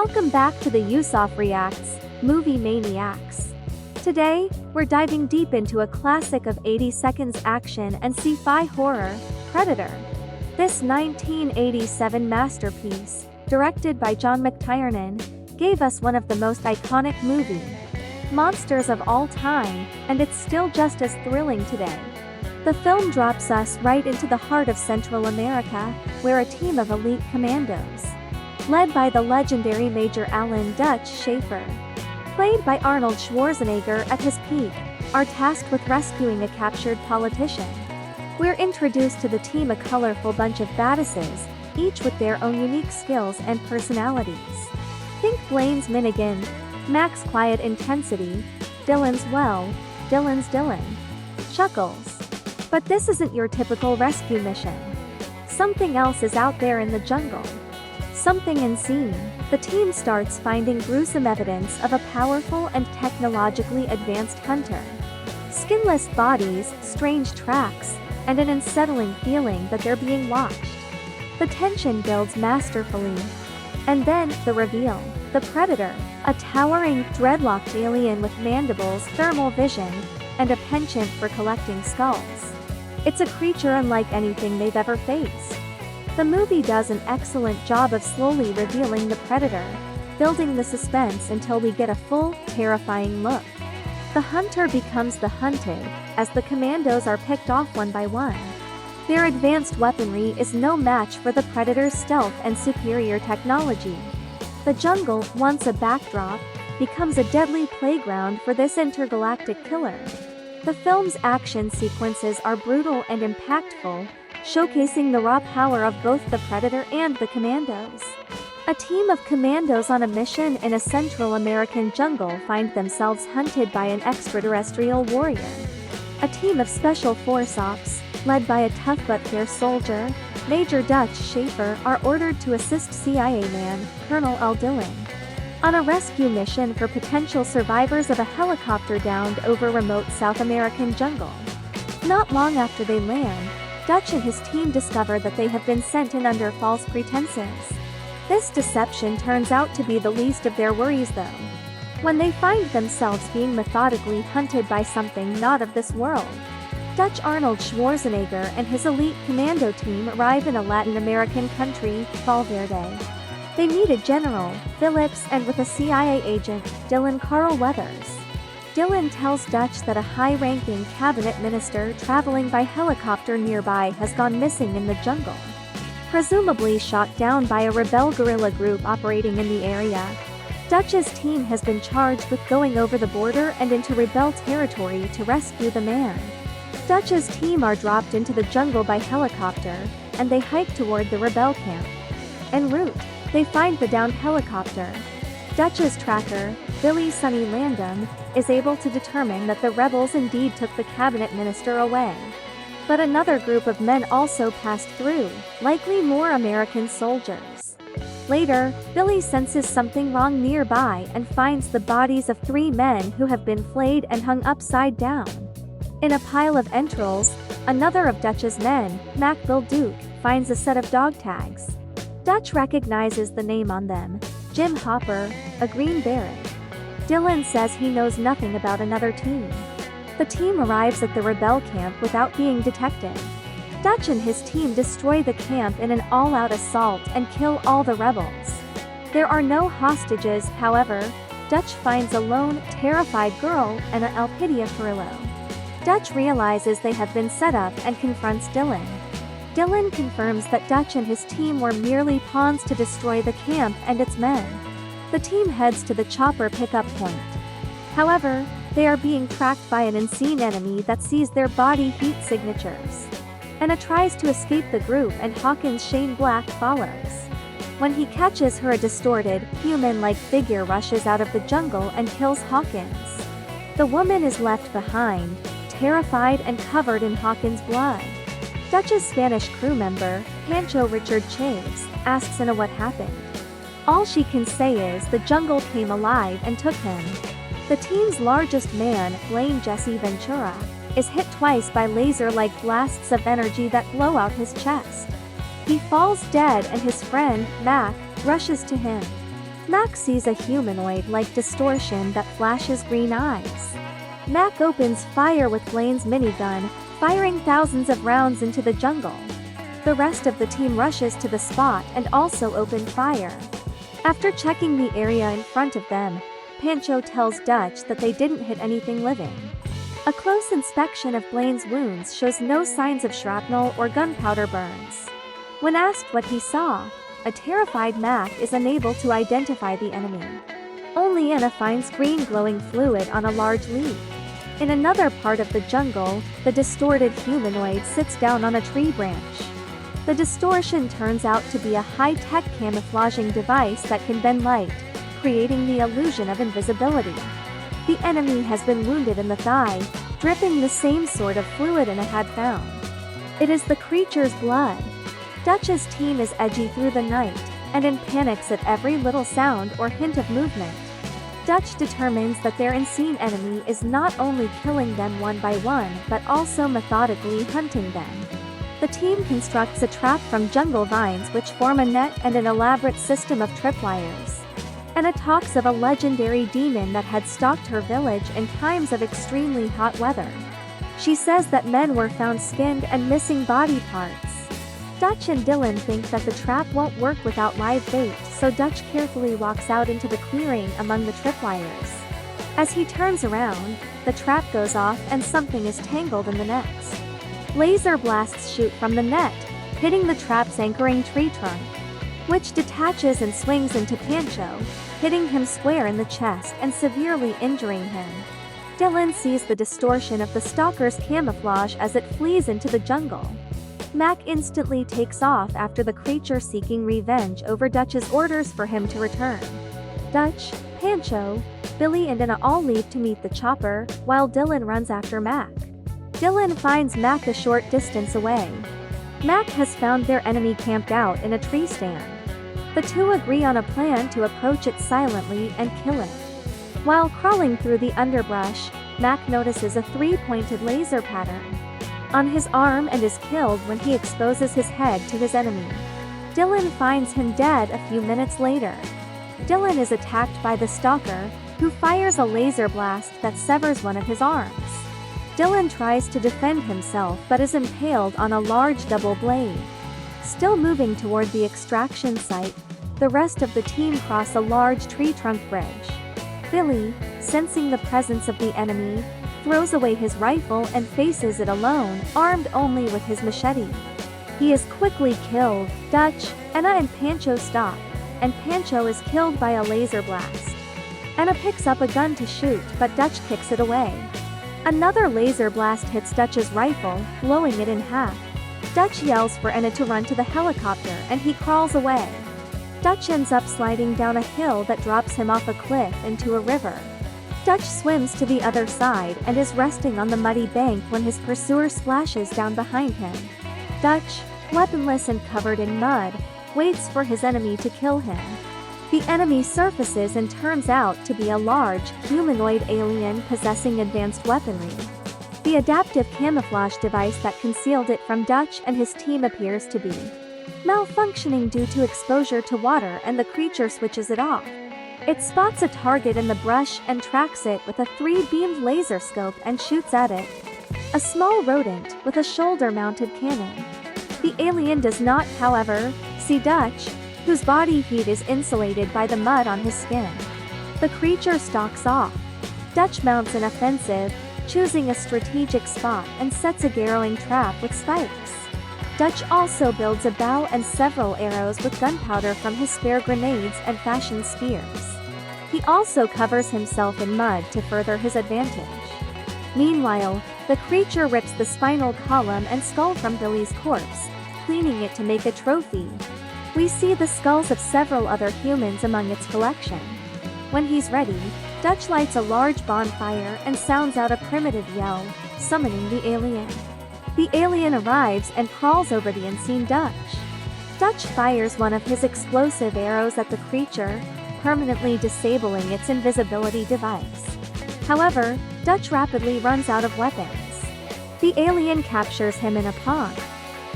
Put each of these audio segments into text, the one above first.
Welcome back to the Yusuf Reacts, Movie Maniacs. Today, we're diving deep into a classic of 80 seconds action and sci-fi horror, Predator. This 1987 masterpiece, directed by John McTiernan, gave us one of the most iconic movie monsters of all time, and it's still just as thrilling today. The film drops us right into the heart of Central America, where a team of elite commandos, led by the legendary Major Alan Dutch Schaefer, played by Arnold Schwarzenegger at his peak, are tasked with rescuing a captured politician. We're introduced to the team, a colorful bunch of badasses, each with their own unique skills and personalities. Think Blain's Minigun, Mac's quiet intensity, Dillon's Dillon. Chuckles. But this isn't your typical rescue mission. Something else is out there in the jungle. Something unseen. The team starts finding gruesome evidence of a powerful and technologically advanced hunter. Skinless bodies, strange tracks, and an unsettling feeling that they're being watched. The tension builds masterfully. And then, the reveal. The Predator, a towering, dreadlocked alien with mandibles, thermal vision, and a penchant for collecting skulls. It's a creature unlike anything they've ever faced. The movie does an excellent job of slowly revealing the Predator, building the suspense until we get a full, terrifying look. The hunter becomes the hunted, as the commandos are picked off one by one. Their advanced weaponry is no match for the Predator's stealth and superior technology. The jungle, once a backdrop, becomes a deadly playground for this intergalactic killer. The film's action sequences are brutal and impactful, showcasing the raw power of both the Predator and the commandos. A team of commandos on a mission in a Central American jungle find themselves hunted by an extraterrestrial warrior. A team of special force ops, led by a tough but fair soldier, Major Dutch Schaefer, are ordered to assist CIA man, Colonel Dillon, on a rescue mission for potential survivors of a helicopter downed over remote South American jungle. Not long after they land, Dutch and his team discover that they have been sent in under false pretenses. This deception turns out to be the least of their worries though, when they find themselves being methodically hunted by something not of this world. Dutch Arnold Schwarzenegger and his elite commando team arrive in a Latin American country, Valverde. They meet a General, Phillips, and with a CIA agent, Dillon Carl Weathers. Dillon tells Dutch that a high-ranking cabinet minister traveling by helicopter nearby has gone missing in the jungle, presumably shot down by a rebel guerrilla group operating in the area. Dutch's team has been charged with going over the border and into rebel territory to rescue the man. Dutch's team are dropped into the jungle by helicopter, and they hike toward the rebel camp. En route, they find the downed helicopter. Dutch's tracker, Billy Sonny Landon, is able to determine that the rebels indeed took the cabinet minister away. But another group of men also passed through, likely more American soldiers. Later, Billy senses something wrong nearby and finds the bodies of 3 men who have been flayed and hung upside down. In a pile of entrails, another of Dutch's men, Mac Duke, finds a set of dog tags. Dutch recognizes the name on them, Jim Hopper, a Green Beret. Dillon says he knows nothing about another team. The team arrives at the rebel camp without being detected. Dutch and his team destroy the camp in an all-out assault and kill all the rebels. There are no hostages, however. Dutch finds a lone, terrified girl and a Alpidia Carrillo. Dutch realizes they have been set up and confronts Dillon. Dillon confirms that Dutch and his team were merely pawns to destroy the camp and its men. The team heads to the chopper pickup point. However, they are being tracked by an unseen enemy that sees their body heat signatures. Anna tries to escape the group and Hawkins' Shane Black follows. When he catches her, a distorted, human-like figure rushes out of the jungle and kills Hawkins. The woman is left behind, terrified and covered in Hawkins' blood. Dutch's Spanish crew member, Pancho Richard Chaves, asks Anna what happened. All she can say is the jungle came alive and took him. The team's largest man, Blain Jesse Ventura, is hit twice by laser-like blasts of energy that blow out his chest. He falls dead and his friend, Mac, rushes to him. Mac sees a humanoid-like distortion that flashes green eyes. Mac opens fire with Blain's minigun, firing thousands of rounds into the jungle. The rest of the team rushes to the spot and also open fire. After checking the area in front of them, Pancho tells Dutch that they didn't hit anything living. A close inspection of Blain's wounds shows no signs of shrapnel or gunpowder burns. When asked what he saw, a terrified Mac is unable to identify the enemy. Only Anna finds green glowing fluid on a large leaf. In another part of the jungle, the distorted humanoid sits down on a tree branch. The distortion turns out to be a high-tech camouflaging device that can bend light, creating the illusion of invisibility. The enemy has been wounded in the thigh, dripping the same sort of fluid Anna had found. It is the creature's blood. Dutch's team is edgy through the night, and in panics at every little sound or hint of movement. Dutch determines that their unseen enemy is not only killing them one by one but also methodically hunting them. The team constructs a trap from jungle vines which form a net and an elaborate system of tripwires. Anna talks of a legendary demon that had stalked her village in times of extremely hot weather. She says that men were found skinned and missing body parts. Dutch and Dillon think that the trap won't work without live bait, so Dutch carefully walks out into the clearing among the tripwires. As he turns around, the trap goes off and something is tangled in the nets. Laser blasts shoot from the net, hitting the trap's anchoring tree trunk, which detaches and swings into Pancho, hitting him square in the chest and severely injuring him. Dillon sees the distortion of the stalker's camouflage as it flees into the jungle. Mac instantly takes off after the creature seeking revenge over Dutch's orders for him to return. Dutch, Pancho, Billy and Anna all leave to meet the chopper, while Dillon runs after Mac. Dillon finds Mac a short distance away. Mac has found their enemy camped out in a tree stand. The two agree on a plan to approach it silently and kill it. While crawling through the underbrush, Mac notices a three-pointed laser pattern on his arm and is killed when he exposes his head to his enemy. Dillon finds him dead a few minutes later. Dillon is attacked by the stalker, who fires a laser blast that severs one of his arms. Dillon tries to defend himself but is impaled on a large double blade. Still moving toward the extraction site, the rest of the team cross a large tree trunk bridge. Billy, sensing the presence of the enemy, throws away his rifle and faces it alone, armed only with his machete. He is quickly killed. Dutch, Anna and Pancho stop, and Pancho is killed by a laser blast. Anna picks up a gun to shoot, but Dutch kicks it away. Another laser blast hits Dutch's rifle, blowing it in half. Dutch yells for Anna to run to the helicopter and he crawls away. Dutch ends up sliding down a hill that drops him off a cliff into a river. Dutch swims to the other side and is resting on the muddy bank when his pursuer splashes down behind him. Dutch, weaponless and covered in mud, waits for his enemy to kill him. The enemy surfaces and turns out to be a large, humanoid alien possessing advanced weaponry. The adaptive camouflage device that concealed it from Dutch and his team appears to be malfunctioning due to exposure to water, and the creature switches it off. It spots a target in the brush and tracks it with a 3-beamed laser scope and shoots at it. A small rodent with a shoulder-mounted cannon. The alien does not, however, see Dutch, whose body heat is insulated by the mud on his skin. The creature stalks off. Dutch mounts an offensive, choosing a strategic spot and sets a garrowing trap with spikes. Dutch also builds a bow and several arrows with gunpowder from his spare grenades and fashions spears. He also covers himself in mud to further his advantage. Meanwhile, the creature rips the spinal column and skull from Billy's corpse, cleaning it to make a trophy. We see the skulls of several other humans among its collection. When he's ready, Dutch lights a large bonfire and sounds out a primitive yell, summoning the alien. The alien arrives and crawls over the unseen Dutch. Dutch fires one of his explosive arrows at the creature, permanently disabling its invisibility device. However, Dutch rapidly runs out of weapons. The alien captures him in a pond.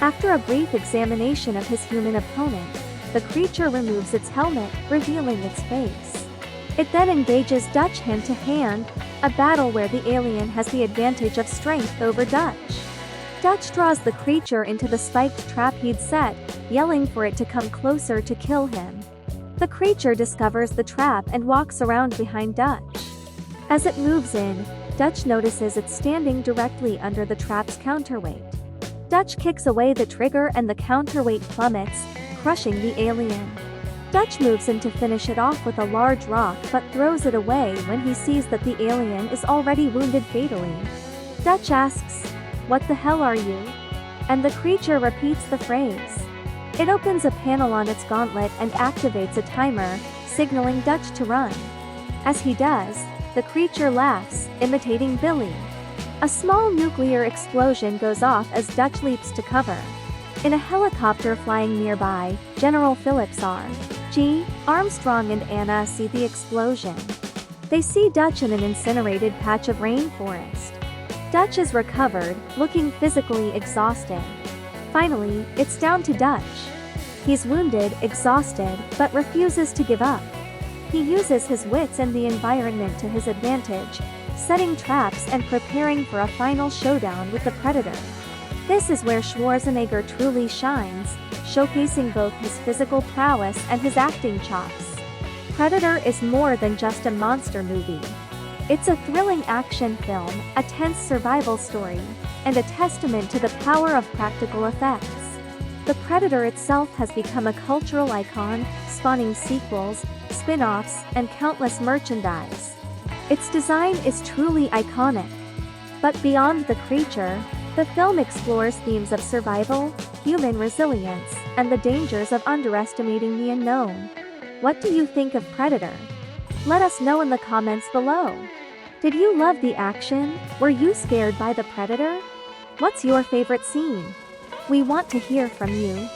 After a brief examination of his human opponent, the creature removes its helmet, revealing its face. It then engages Dutch hand-to-hand, a battle where the alien has the advantage of strength over Dutch. Dutch draws the creature into the spiked trap he'd set, yelling for it to come closer to kill him. The creature discovers the trap and walks around behind Dutch. As it moves in, Dutch notices it's standing directly under the trap's counterweight. Dutch kicks away the trigger and the counterweight plummets, crushing the alien. Dutch moves in to finish it off with a large rock but throws it away when he sees that the alien is already wounded fatally. Dutch asks, "What the hell are you?" And the creature repeats the phrase. It opens a panel on its gauntlet and activates a timer, signaling Dutch to run. As he does, the creature laughs, imitating Billy. A small nuclear explosion goes off as Dutch leaps to cover. In a helicopter flying nearby, General Phillips R.G. Armstrong and Anna see the explosion. They see Dutch in an incinerated patch of rainforest. Dutch is recovered, looking physically exhausted. Finally, it's down to Dutch. He's wounded, exhausted, but refuses to give up. He uses his wits and the environment to his advantage, setting traps and preparing for a final showdown with the predator. This is where Schwarzenegger truly shines, showcasing both his physical prowess and his acting chops. Predator is more than just a monster movie. It's a thrilling action film, a tense survival story, and a testament to the power of practical effects. The Predator itself has become a cultural icon, spawning sequels, spin-offs, and countless merchandise. Its design is truly iconic. But beyond the creature, the film explores themes of survival, human resilience, and the dangers of underestimating the unknown. What do you think of Predator? Let us know in the comments below. Did you love the action? Were you scared by the Predator? What's your favorite scene? We want to hear from you.